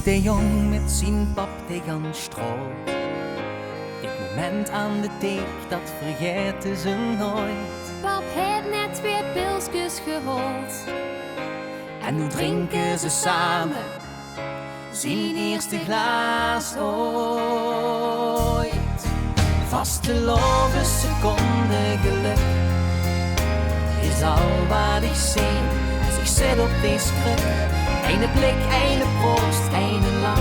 de jong met zijn pap tegen straat. Dit moment aan de teek, dat vergeten ze nooit. Pap heeft net weer pilsjes gehaald. En nu drinken ze samen zijn eerste glaas ooit. Vastelavensseconde geluk is al wat ik zie als ik zit op deze kruk. Eén blik, één proost, één lach.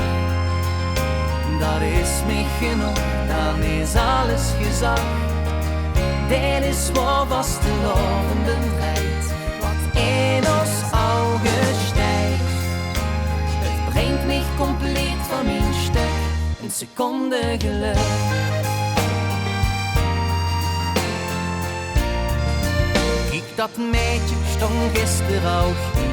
Dat is me genoeg, dan is alles gezag. Dit is waar vastelavende rijdt, wat in ons ogen stijgt. Het brengt me compleet van mijn stuk, een seconde geluk. Kijk, dat meidje stond gisteren ook hier.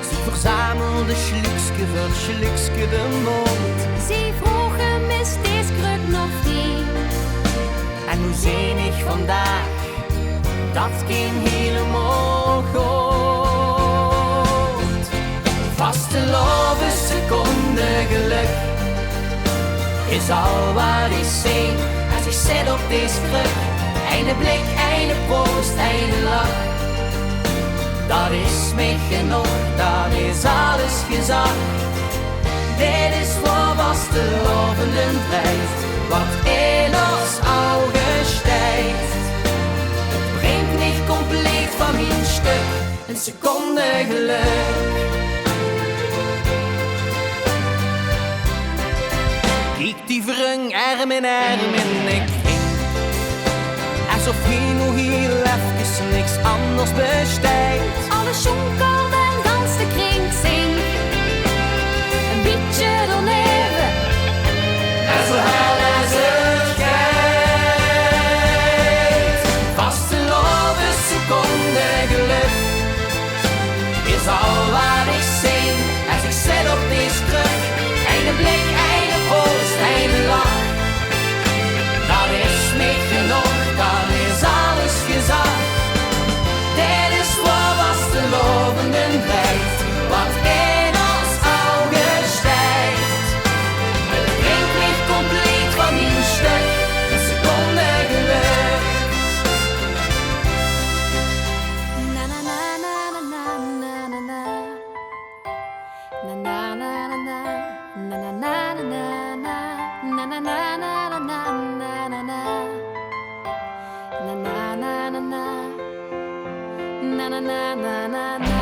Ze verzamelde slukske voor slukske de mond. Ze vroegen me steeds kruk nog die. En hoe zenig vandaag, dat ging helemaal goed. Vastelavensseconde geluk is al wat ik zie als ik zit op deze kruk. Eén blik, één proost, één lach. Dat is me genoeg, dan is alles gezag. Dit is waar vastelavende drijft, wat in ons ogen stijgt. Het brengt me compleet van mijn stuk, een seconde geluk. Kijk die wrung, arm in arm in ik ging. Alsof hier nog heel even niks anders bestaat. Alle jonker en gans de kring zing. Een beetje doorleven. En zo hel als het gaat. Vastelavensseconde geluk is al wat ik zie als ik zit op deze kruk. Eén blik, één proost, één lach. Dat is me genoeg, dan is alles gezag. Dit is waar vastelavende drijft, wat in ons ogen stijgt. Het brengt me compleet van mijn stuk, een seconde geluk. Na na na na na na na na. Na na na na na. Na na na na na na. Na na na na na na na na na. Na na na na na. Na na na na na na.